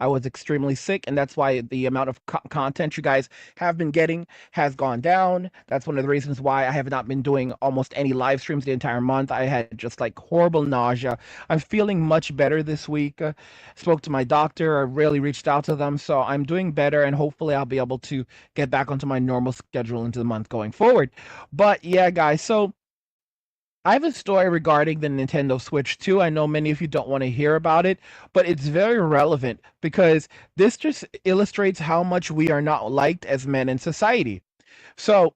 I was extremely sick, and that's why the amount of content you guys have been getting has gone down. That's one of the reasons why I have not been doing almost any live streams the entire month. I had just like horrible nausea. I'm feeling much better this week. Spoke to my doctor. I really reached out to them, so I'm doing better, and hopefully I'll be able to get back onto my normal schedule into the month going forward. But yeah, guys, so I have a story regarding the Nintendo Switch 2. I know many of you don't want to hear about it, but it's very relevant because this just illustrates how much we are not liked as men in society. So,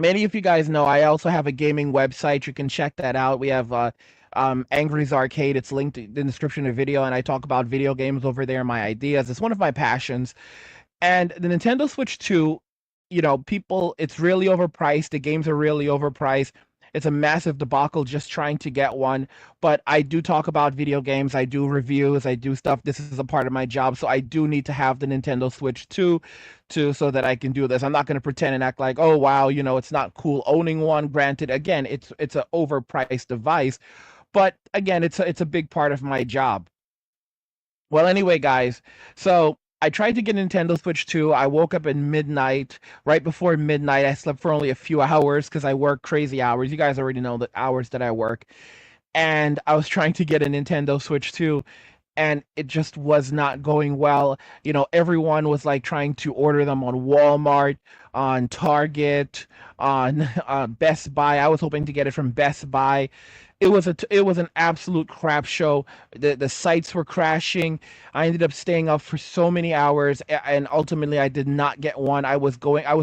many of you guys know I also have a gaming website. You can check that out. We have Angry's Arcade. It's linked in the description of the video, and I talk about video games over there, my ideas. It's one of my passions. And the Nintendo Switch 2, people, it's really overpriced. The games are really overpriced. It's a massive debacle just trying to get one. But I do talk about video games. I do reviews. I do stuff. This is a part of my job. So I do need to have the Nintendo Switch 2 so that I can do this. I'm not going to pretend and act like, oh wow, it's not cool owning one. Granted, again, it's an overpriced device. But again, it's a big part of my job. Well, anyway, guys, so I tried to get Nintendo Switch 2. I woke up at midnight. Right before midnight, I slept for only a few hours because I work crazy hours. You guys already know the hours that I work. And I was trying to get a Nintendo Switch 2, and it just was not going well. Everyone was like trying to order them on Walmart, on Target, on Best Buy. I was hoping to get it from Best Buy. It was an absolute crap show. The sites were crashing. I ended up staying up for so many hours, and ultimately I did not get one. I was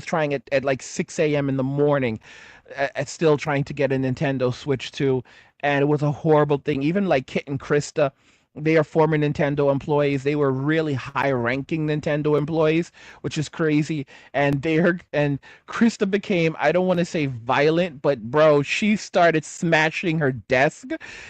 trying it at like 6 a.m. in the morning, still trying to get a Nintendo Switch 2, and it was a horrible thing. Even like Kit and Krista, they are former Nintendo employees. They were really high-ranking Nintendo employees, which is crazy. And Krista became, I don't want to say violent, but bro, she started smashing her desk.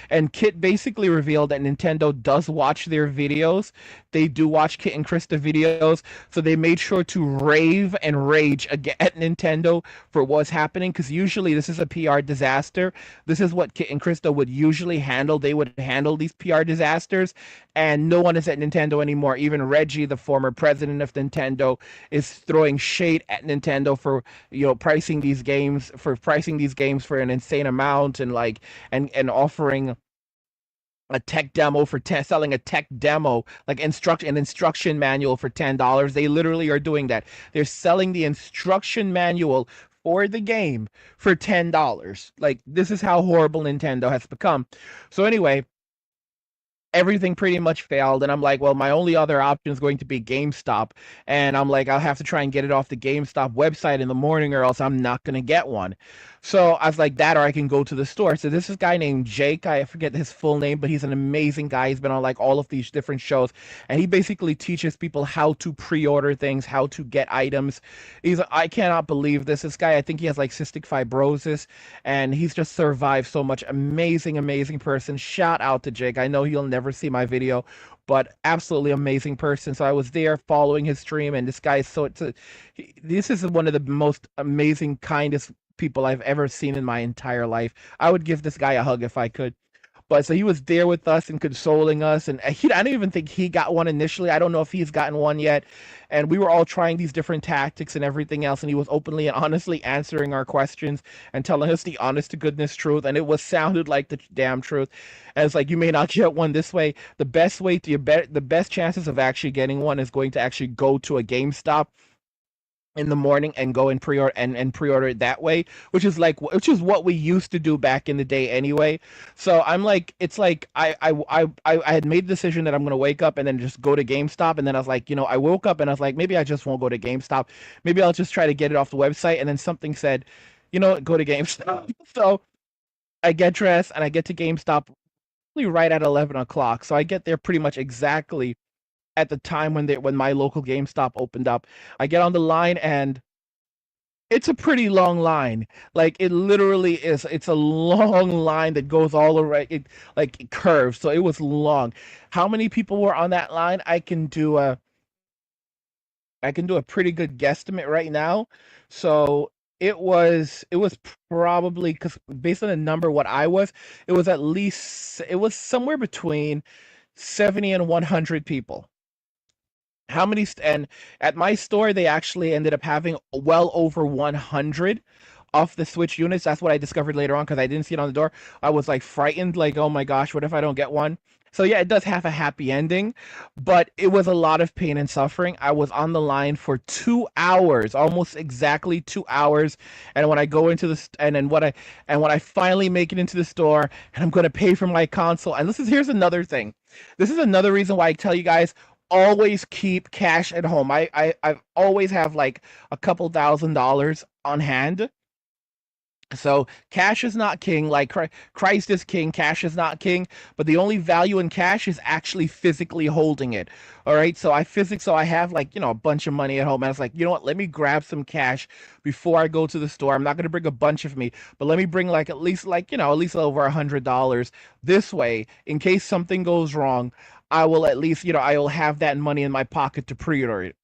And Kit basically revealed that Nintendo does watch their videos. They do watch Kit and Krista videos, so they made sure to rave and rage again at Nintendo for what's happening. Because usually this is a PR disaster. This is what Kit and Krista would usually handle. They would handle these PR disasters, and no one is at Nintendo anymore. Even Reggie, the former president of Nintendo, is throwing shade at Nintendo for pricing these games for an insane amount, and like and offering a tech demo for selling a tech demo, like an instruction manual for $10. They literally are doing that. They're selling the instruction manual for the game for $10. Like, this is how horrible Nintendo has become. So anyway, everything pretty much failed, and I'm like, well, my only other option is going to be GameStop. And I'm like, I'll have to try and get it off the GameStop website in the morning, or else I'm not going to get one. So I was like, that, or I can go to the store. So this is a guy named Jake. I forget his full name, but he's an amazing guy. He's been on like all of these different shows, and he basically teaches people how to pre-order things, how to get items. I cannot believe this guy, I think he has like cystic fibrosis, and he's just survived so much. Amazing person. Shout out to Jake. I know he'll never see my video, but absolutely amazing person. So I was there following his stream, and this guy is this is one of the most amazing, kindest people I've ever seen in my entire life. I would give this guy a hug if I could. But so he was there with us and consoling us, and I don't even think he got one initially. I don't know if he's gotten one yet. And we were all trying these different tactics and everything else, and he was openly and honestly answering our questions and telling us the honest to goodness truth, and it was sounded like the damn truth. And it's like, you may not get one this way. The best chances of actually getting one is going to actually go to a GameStop in the morning and go and pre-order it that way, which is what we used to do back in the day anyway. So I'm like, it's like I had made the decision that I'm going to wake up and then just go to GameStop, and then I was like, I woke up and I was like, maybe I just won't go to GameStop. Maybe I'll just try to get it off the website. And then something said, go to GameStop. So I get dressed and I get to GameStop really right at 11 o'clock. So I get there pretty much exactly at the time when my local GameStop opened up. I get on the line, and it's a pretty long line. Like, it literally is. It's a long line that goes all around. It curves, so it was long. How many people were on that line? I can do a pretty good guesstimate right now. So it was probably, because based on the number what I was, it was somewhere between 70 and 100 people. How many and at my store they actually ended up having well over 100 off the Switch units. That's what I discovered later on because I didn't see it on the door. I was like frightened, like, oh my gosh, what if I don't get one? So yeah, it does have a happy ending, but it was a lot of pain and suffering. I was on the line for 2 hours, almost exactly 2 hours. And when I go into the and then what I and when I finally make it into the store and I'm gonna pay for my console, and here's another thing. This is another reason why I tell you guys always keep cash at home. I always have like a couple $1,000s on hand. So cash is not king. Like Christ is king, cash is not king. But the only value in cash is actually physically holding it. All right. So I have like a bunch of money at home. And I was like, you know what? Let me grab some cash before I go to the store. I'm not gonna bring a bunch of me, but let me bring like at least at least over $100. This way, in case something goes wrong, I will at least I will have that money in my pocket to pre-order it.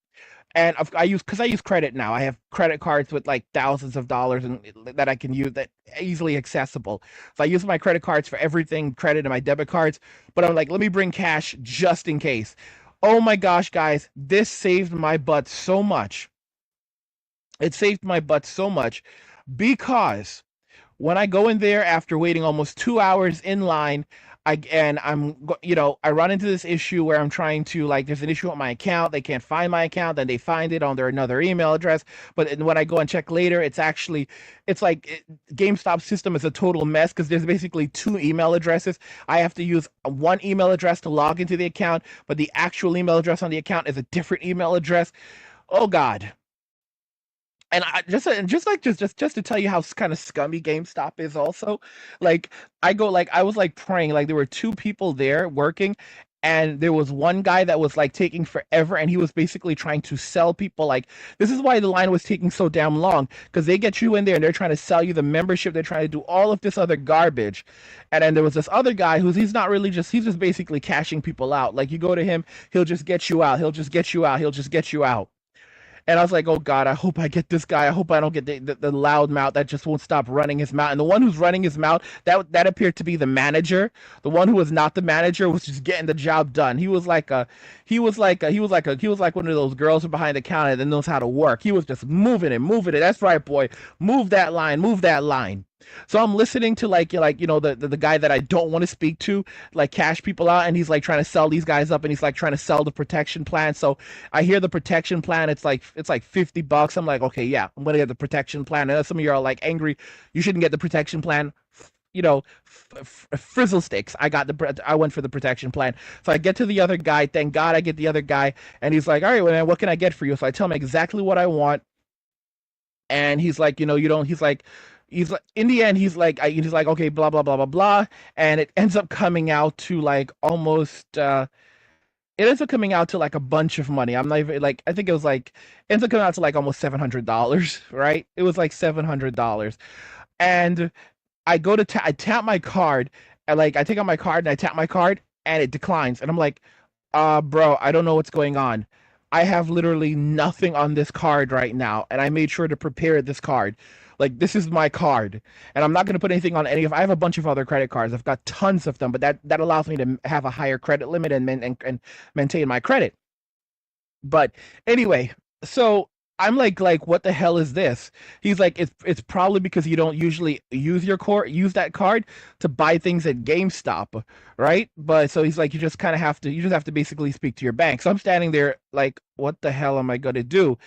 And I use credit now. I have credit cards with like thousands of dollars and that I can use that easily accessible. So I use my credit cards for everything, credit and my debit cards. But I'm like, let me bring cash just in case. Oh my gosh, guys, this saved my butt so much. It saved my butt so much because when I go in there after waiting almost 2 hours in line, I run into this issue where I'm trying to like, there's an issue with my account. They can't find my account. Then they find it on their another email address. But when I go and check later, it's like GameStop system is a total mess because there's basically two email addresses. I have to use one email address to log into the account, but the actual email address on the account is a different email address. Oh God. And just to tell you how kind of scummy GameStop is also, like I was like praying, like there were two people there working, and there was one guy that was like taking forever, and he was basically trying to sell people like this is why the line was taking so damn long because they get you in there and they're trying to sell you the membership, they're trying to do all of this other garbage, and then there was this other guy he's not really he's just basically cashing people out. Like you go to him, he'll just get you out, he'll just get you out, he'll just get you out. And I was like, oh God, I hope I get this guy. I hope I don't get the loud mouth that just won't stop running his mouth. And the one who's running his mouth, that appeared to be the manager. The one who was not the manager was just getting the job done. He was like one of those girls from behind the counter that knows how to work. He was just moving it. That's right, boy. Move that line, move that line. So I'm listening to the guy that I don't want to speak to, like cash people out, and he's like trying to sell these guys up, and he's like trying to sell the protection plan. So I hear the protection plan, it's like $50. I'm like, okay, yeah, I'm gonna get the protection plan. And some of you are like angry, you shouldn't get the protection plan. Frizzle sticks. I went for the protection plan. So I get to the other guy. Thank God I get the other guy, and he's like, all right, well, man, what can I get for you? So I tell him exactly what I want, and he's like, you don't. He's like, in the end, he's like, okay, blah blah blah blah blah, and it ends up coming out to like almost. It ends up coming out to like a bunch of money. I'm not even like I think it was like it ends up coming out to like almost $700, right? It was like $700, and I tap my card, and like I take out my card and I tap my card and it declines, and I'm like, bro, I don't know what's going on. I have literally nothing on this card right now, and I made sure to prepare this card. Like this is my card, and I'm not going to put anything on any of. I have a bunch of other credit cards. I've got tons of them, but that allows me to have a higher credit limit and maintain my credit. But anyway, so I'm like, what the hell is this? He's like, it's probably because you don't usually use that card to buy things at GameStop, right? But so he's like, you just have to basically speak to your bank. So I'm standing there like, what the hell am I gonna do?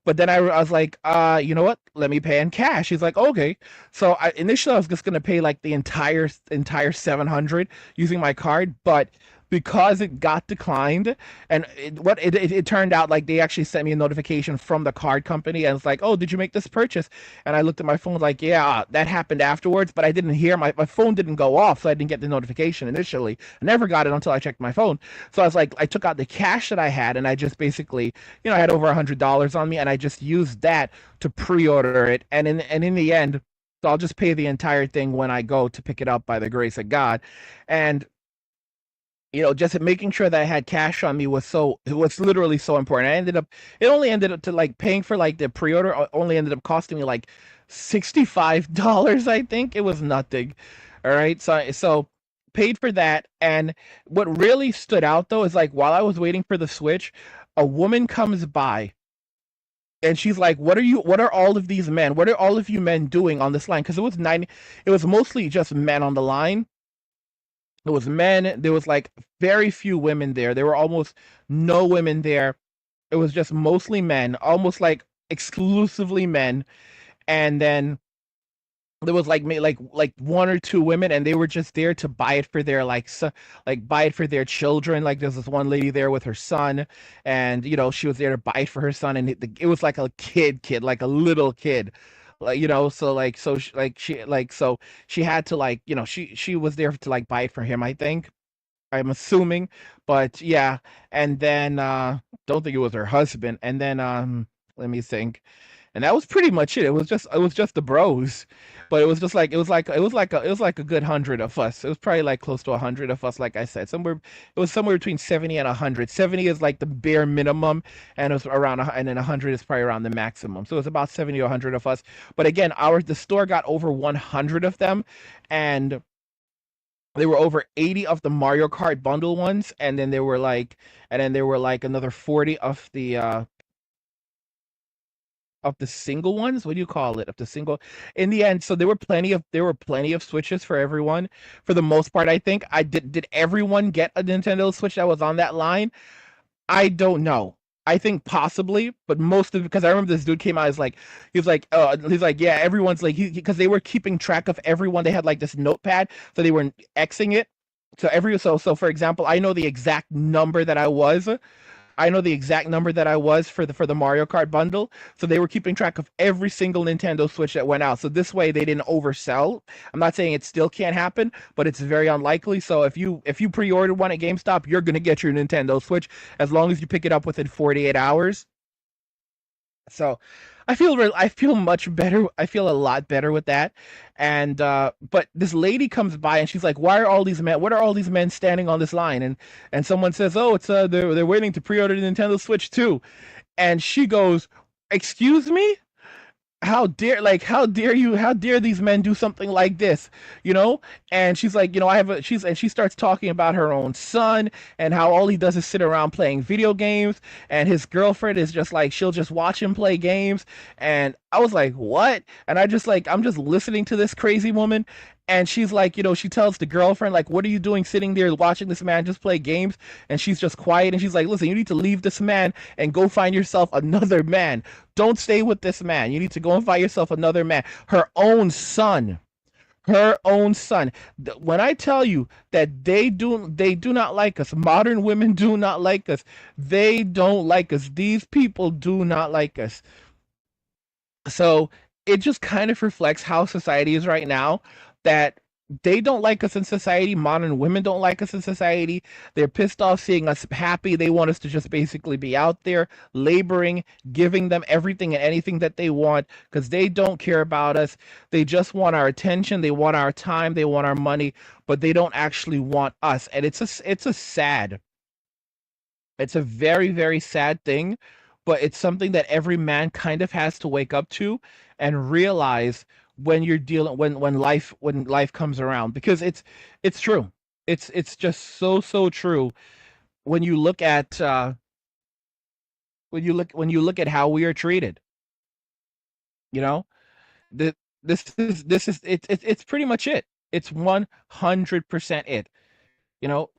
But then I was like, you know what? Let me pay in cash. He's like, okay. So initially I was just gonna pay like the entire 700 using my card, but because it got declined, and it turned out like they actually sent me a notification from the card company, and it's like, oh, did you make this purchase? And I looked at my phone like, yeah, that happened afterwards, but I didn't hear my phone didn't go off, so I didn't get the notification initially. I never got it until I checked my phone. So I was like, I took out the cash that I had, and I just basically, I had over $100 on me, and I just used that to pre-order it, and in the end, so I'll just pay the entire thing when I go to pick it up by the grace of God. And just making sure that I had cash on me was literally so important. It only ended up to like paying for like the pre-order only ended up costing me like $65. I think it was nothing. All right. So paid for that. And what really stood out though is like while I was waiting for the switch, a woman comes by and she's like, what are all of these men? What are all of you men doing on this line? Because it was mostly just men on the line. It was men. There was like very few women there. There were almost no women there. It was just mostly men, almost like exclusively men. And then there was like one or two women, and they were just there to buy it for their like buy it for their children. Like there's this one lady there with her son, and she was there to buy it for her son, and it was like a kid, like a little kid. Like so she had to she was there to like buy it for him, I think. I'm assuming, but yeah. And then don't think it was her husband. And then let me think. And that was pretty much it. It was just the bros, but it was just like it was like a good 100 of us. It was probably like close to 100 of us. Like I said, somewhere it was somewhere between 70 and 100. 70 is like the bare minimum, and it was around and then 100 is probably around the maximum. So it was about 70 or 100 of us. But again, the store got over 100 of them, and there were over 80 of the Mario Kart bundle ones, and then there were like another 40 of the single ones. What do you call it? Of the single in the end. So there were plenty of switches for everyone. For the most part, I think. Did everyone get a Nintendo Switch that was on that line? I don't know. I think possibly, but most of because I remember this dude came out. He's like, yeah, everyone's like, because they were keeping track of everyone. They had like this notepad, so they were Xing it. So for example, I know the exact number that I was for the Mario Kart bundle. So they were keeping track of every single Nintendo Switch that went out. So this way they didn't oversell. I'm not saying it still can't happen, but it's very unlikely. So if you pre-order one at GameStop, you're gonna get your Nintendo Switch as long as you pick it up within 48 hours. So I feel much better. I feel a lot better with that. And but this lady comes by and she's like, "Why are all these men? What are all these men standing on this line?" And someone says, "Oh, it's they're waiting to pre-order the Nintendo Switch too." And she goes, "Excuse me? How dare these men do something like this, you know?" And she's like, I have a she's and she starts talking about her own son and how all he does is sit around playing video games, and his girlfriend is just like, she'll just watch him play games. And I was like, what? And I'm just listening to this crazy woman. And she's like, she tells the girlfriend, like, what are you doing sitting there watching this man just play games? And she's just quiet. And she's like, listen, you need to leave this man and go find yourself another man. Don't stay with this man. You need to go and find yourself another man. Her own son. Her own son. When I tell you that they do not like us. Modern women do not like us. They don't like us. These people do not like us. So it just kind of reflects how society is right now, that they don't like us in society. Modern women don't like us in society. They're pissed off seeing us happy. They want us to just basically be out there laboring, giving them everything and anything that they want, because they don't care about us. They just want our attention. They want our time. They want our money, but they don't actually want us. And it's a very, very sad thing, but it's something that every man kind of has to wake up to and realize when you're dealing when life comes around, because it's true. It's just so true when you look at when you look at how we are treated, you know? The, this is it's pretty much it. It's 100% it.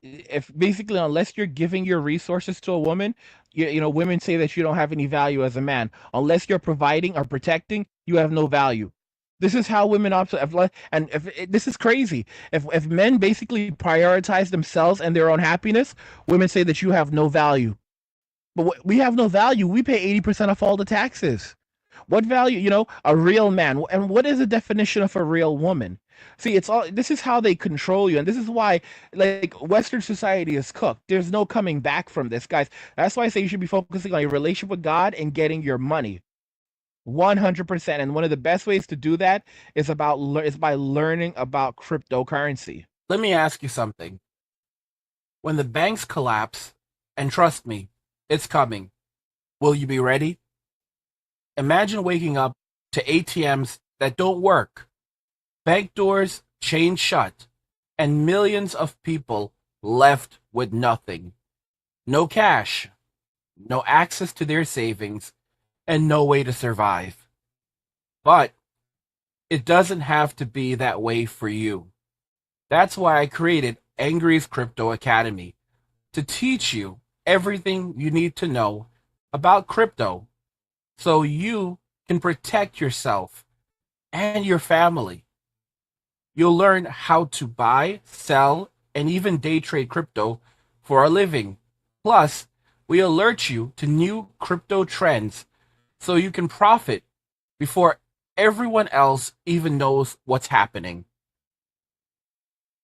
If basically, unless you're giving your resources to a woman, women say that you don't have any value as a man. Unless you're providing or protecting, you have no value. This is how women operate. And this is crazy. If men basically prioritize themselves and their own happiness, women say that you have no value. But we have no value. We pay 80% of all the taxes. What value, a real man? And what is the definition of a real woman? See, this is how they control you, and this is why, like, Western society is cooked. There's no coming back from this, guys. That's why I say you should be focusing on your relationship with God and getting your money. 100%. And one of the best ways to do that is by learning about cryptocurrency. Let me ask you something. When the banks collapse, and trust me, it's coming, will you be ready? Imagine waking up to ATMs that don't work, bank doors chained shut, and millions of people left with nothing. No cash, no access to their savings, and no way to survive. But it doesn't have to be that way for you. That's why I created Angry's Crypto Academy to teach you everything you need to know about crypto so you can protect yourself and your family. You'll learn how to buy, sell, and even day trade crypto for a living. Plus, we alert you to new crypto trends so you can profit before everyone else even knows what's happening.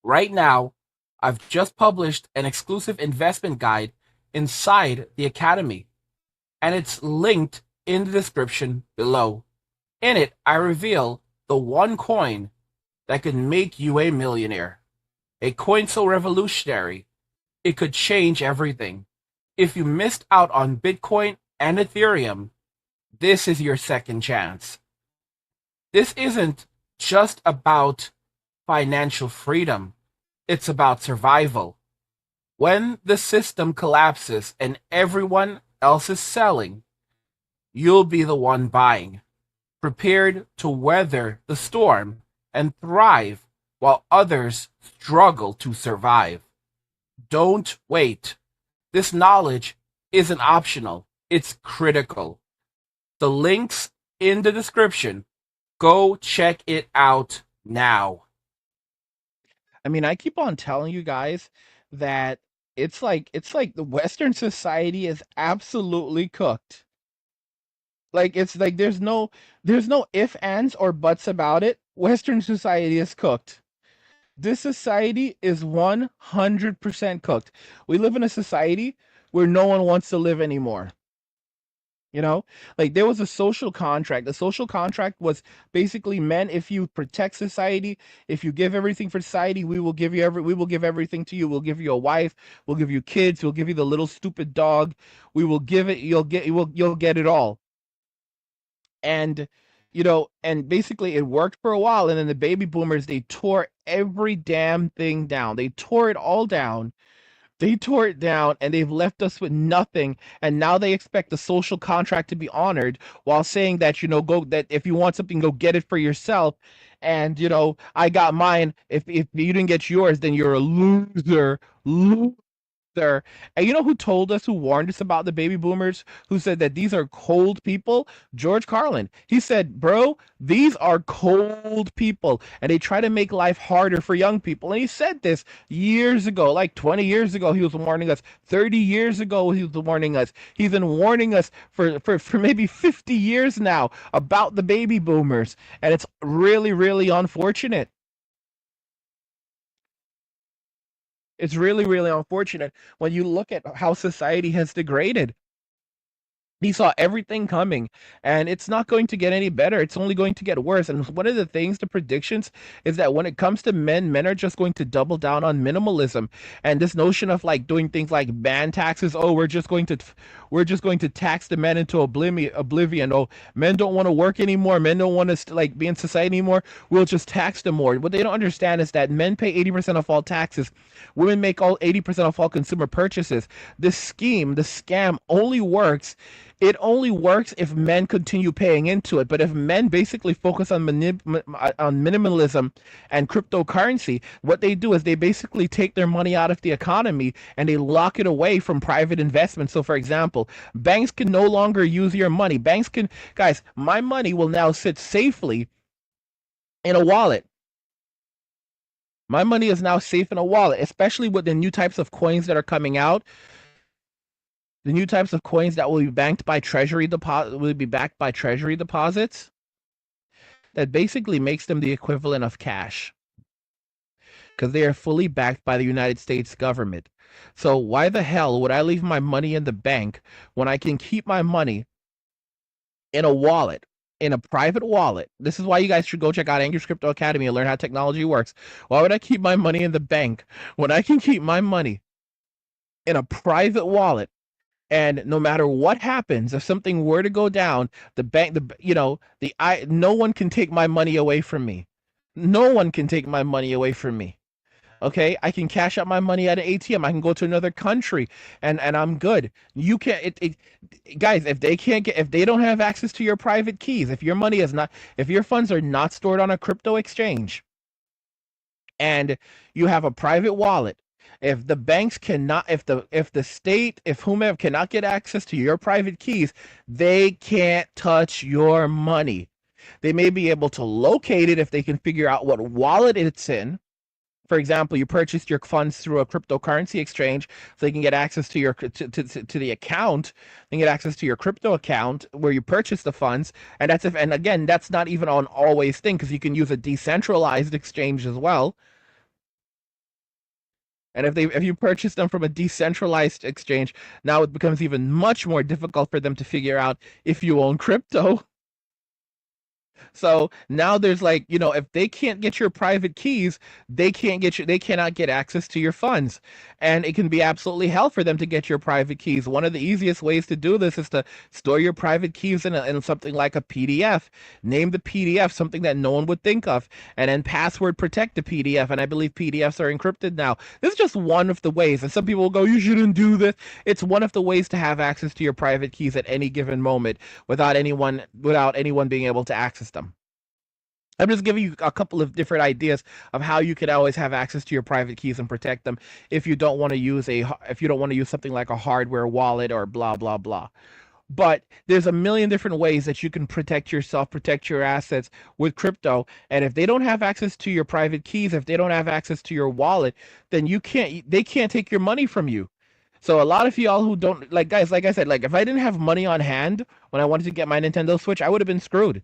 Right now, I've just published an exclusive investment guide inside the Academy, and it's linked in the description below. In it, I reveal the one coin that could make you a millionaire. A coin so revolutionary, it could change everything. If you missed out on Bitcoin and Ethereum, this is your second chance. This isn't just about financial freedom, it's about survival. When the system collapses and everyone else is selling, you'll be the one buying, prepared to weather the storm and thrive while others struggle to survive. Don't wait. This knowledge isn't optional, it's critical. The link's in the description. Go check it out now. I mean, I keep on telling you guys that it's like the Western society is absolutely cooked. Like it's like there's no if, ands, or buts about it. Western society is cooked. This society is 100% cooked. We live in a society where no one wants to live anymore. You know, like there was a social contract. The social contract was basically men, if you protect society, if you give everything for society, we will give everything to you. We'll give you a wife, we'll give you kids, we'll give you the little stupid dog. We will give it, you'll get it all. And and basically it worked for a while, and then the baby boomers, they tore every damn thing down. They tore it all down. They tore it down, and they've left us with nothing. And now they expect the social contract to be honored while saying that, go, that if you want something, go get it for yourself. And, I got mine. If you didn't get yours, then you're a loser. There. And you know who told us, who warned us about the baby boomers, who said that these are cold people? George Carlin. He said, bro, these are cold people, and they try to make life harder for young people. And he said this years ago, like 20 years ago, he was warning us. 30 years ago, he was warning us. He's been warning us for maybe 50 years now about the baby boomers. And it's really, really unfortunate. It's really, really unfortunate when you look at how society has degraded. He saw everything coming, and it's not going to get any better. It's only going to get worse. And one of the things, the predictions, is that when it comes to men, men are just going to double down on minimalism. And this notion of like doing things like ban taxes. Oh, we're just going to tax the men into oblivion. Oh, men don't want to work anymore. Men don't want to like be in society anymore. We'll just tax them more. What they don't understand is that men pay 80% of all taxes. Women make all 80% of all consumer purchases. This scheme, the scam, only works, it only works if men continue paying into it. But if men basically focus on on minimalism and cryptocurrency, what they do is they basically take their money out of the economy and they lock it away from private investment. So, for example, banks can no longer use your money. Banks can, guys, my money will now sit safely in a wallet. My money is now safe in a wallet, especially with the new types of coins that are coming out. The new types of coins that will be backed by treasury deposits, that basically makes them the equivalent of cash because they are fully backed by the United States government. So why the hell would I leave my money in the bank when I can keep my money in a wallet, in a private wallet? This is why you guys should go check out Angry's Crypto Academy and learn how technology works. Why would I keep my money in the bank when I can keep my money in a private wallet? And no matter what happens, if something were to go down, the bank, no one can take my money away from me. No one can take my money away from me. Okay, I can cash out my money at an ATM. I can go to another country and I'm good. You can't guys, if they can't get if they don't have access to your private keys, if your money is not if your funds are not stored on a crypto exchange and you have a private wallet, if the banks cannot if the state, if whomever cannot get access to your private keys, they can't touch your money. They may be able to locate it if they can figure out what wallet it's in. For example, you purchased your funds through a cryptocurrency exchange, so you can get access to your to the account, and get access to your crypto account where you purchase the funds. And that's if and again, that's not even an always thing because you can use a decentralized exchange as well. And if you purchase them from a decentralized exchange, now it becomes even much more difficult for them to figure out if you own crypto. So now there's like, if they can't get your private keys, they cannot get access to your funds. And it can be absolutely hell for them to get your private keys. One of the easiest ways to do this is to store your private keys in something like a PDF. Name the PDF something that no one would think of, and then password protect the PDF. And I believe PDFs are encrypted now. This is just one of the ways. And some people will go, you shouldn't do this. It's one of the ways to have access to your private keys at any given moment without anyone being able to access them. I'm just giving you a couple of different ideas of how you could always have access to your private keys and protect them if you don't want to use something like a hardware wallet or blah blah blah. But there's a million different ways that you can protect yourself, protect your assets with crypto. And if they don't have access to your private keys, if they don't have access to your wallet, then they can't take your money from you. So a lot of y'all who don't like guys, like I said, like if I didn't have money on hand when I wanted to get my Nintendo Switch, I would have been screwed.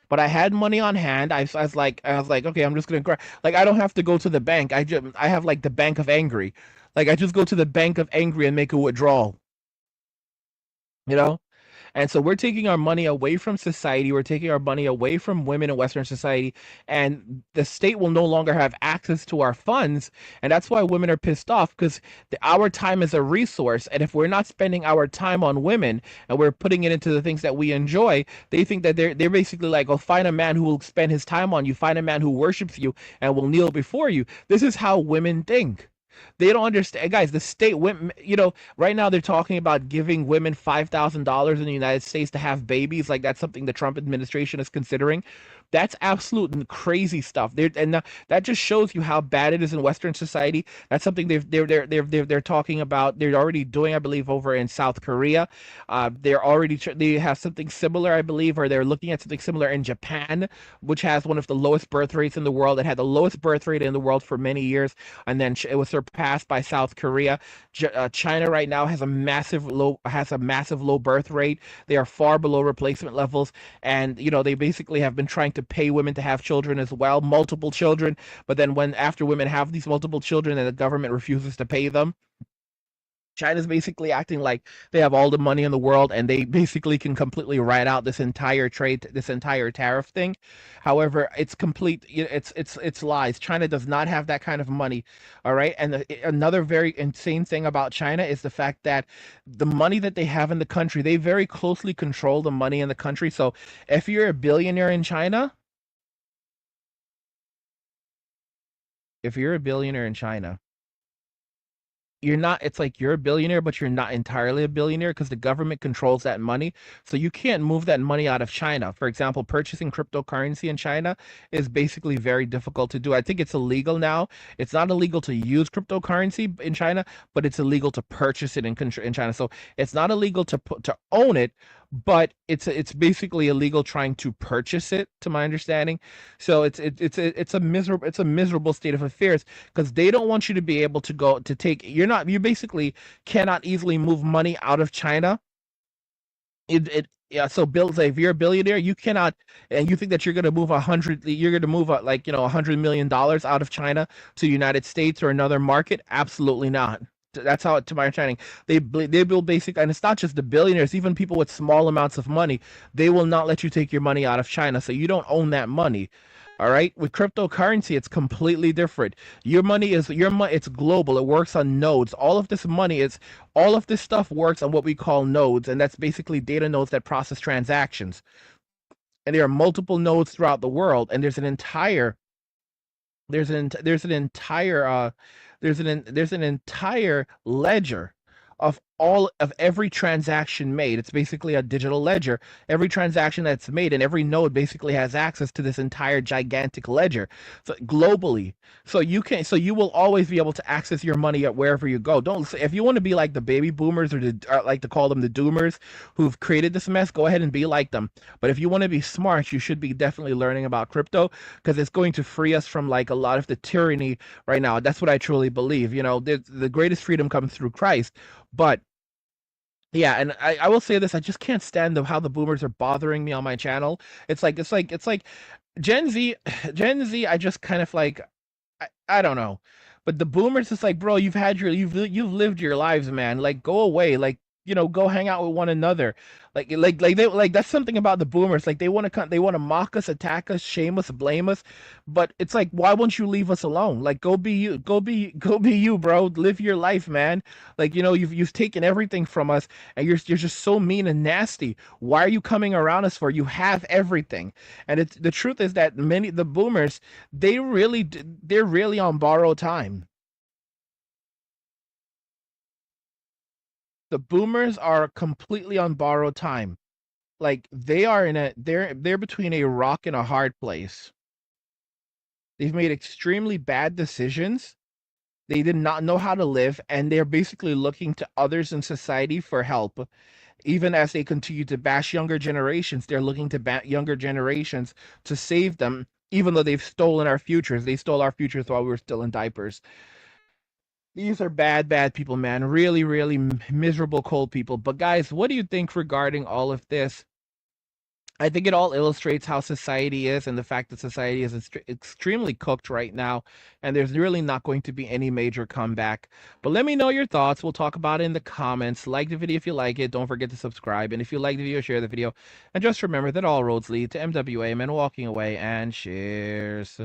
But I had money on hand. I was like, okay, I'm just gonna like I don't have to go to the bank. I have like the Bank of Angry. Like I just go to the Bank of Angry and make a withdrawal. You know? And so we're taking our money away from society. We're taking our money away from women in Western society, and the state will no longer have access to our funds. And that's why women are pissed off because our time is a resource. And if we're not spending our time on women and we're putting it into the things that we enjoy, they think that they're basically like, oh, find a man who will spend his time on you, find a man who worships you and will kneel before you. This is how women think. They don't understand, guys. The state went, right now they're talking about giving women $5,000 in the United States to have babies. Like that's something the Trump administration is considering. That's absolute crazy stuff. That just shows you how bad it is in Western society. That's something they're talking about. They're already doing, I believe, over in South Korea. They have something similar, I believe, or they're looking at something similar in Japan, which has one of the lowest birth rates in the world. It had the lowest birth rate in the world for many years, and then it was surpassed by South Korea. China right now has a massive low birth rate. They are far below replacement levels, and they basically have been trying to pay women to have children as well, multiple children. But then when after women have these multiple children and the government refuses to pay them, China's basically acting like they have all the money in the world and they basically can completely write out this entire tariff thing. However, it's complete, it's lies. China does not have that kind of money. All right. And another very insane thing about China is the fact that the money that they have in the country, they very closely control the money in the country. So if you're a billionaire in China, if you're a billionaire in China, you're not it's like you're a billionaire but you're not entirely a billionaire because the government controls that money, so you can't move that money out of China. For example, purchasing cryptocurrency in China is basically very difficult to do. I think it's illegal now. It's not illegal to use cryptocurrency in China, but it's illegal to purchase it in China. So it's not illegal to own it, but it's basically illegal trying to purchase it, to my understanding. So it's a miserable state of affairs because they don't want you to be able to go to take you basically cannot easily move money out of China. Yeah, so Bill, say if you're a billionaire, you cannot, and you think that you're gonna move like $100 million out of China to the United States or another market. Absolutely not. That's how, to my understanding, they build basic, and it's not just the billionaires, even people with small amounts of money, they will not let you take your money out of China, so you don't own that money. All right. With cryptocurrency, it's completely different. It's global. It works on nodes. All of this stuff works on what we call nodes, and that's basically data nodes that process transactions. And there are multiple nodes throughout the world, and there's an entire there's an entire there's an entire ledger of all of every transaction made. It's basically a digital ledger. Every transaction that's made and every node basically has access to this entire gigantic ledger, so globally. So you will always be able to access your money at wherever you go. Don't If you want to be like the baby boomers or like to call them the doomers who've created this mess, go ahead and be like them. But if you want to be smart, you should be definitely learning about crypto because it's going to free us from like a lot of the tyranny right now. That's what I truly believe. The greatest freedom comes through Christ. But yeah, and I will say this: I just can't stand how the boomers are bothering me on my channel. It's like Gen Z, Gen Z. I just kind of like I don't know. But the boomers, it's like, bro, you've lived your lives, man. Like, go away. Like, go hang out with one another. Like that's something about the boomers. Like they want to mock us, attack us, shame us, blame us. But it's like, why won't you leave us alone? Like, go be you, go be you, bro. Live your life, man. Like, you've taken everything from us, and you're just so mean and nasty. Why are you coming around us for? You have everything. And it's the truth is that the boomers, they're really on borrowed time. The boomers are completely on borrowed time. Like they're between a rock and a hard place. They've made extremely bad decisions. They did not know how to live, and they're basically looking to others in society for help. Even as they continue to bash younger generations, they're looking to younger generations to save them, even though they've stolen our futures. They stole our futures while we were still in diapers. These are bad, bad people, man. Really, really miserable, cold people. But guys, what do you think regarding all of this? I think it all illustrates how society is and the fact that society is extremely cooked right now, and there's really not going to be any major comeback. But let me know your thoughts. We'll talk about it in the comments. Like the video if you like it. Don't forget to subscribe. And if you like the video, share the video. And just remember that all roads lead to MWA, men walking away, and cheers.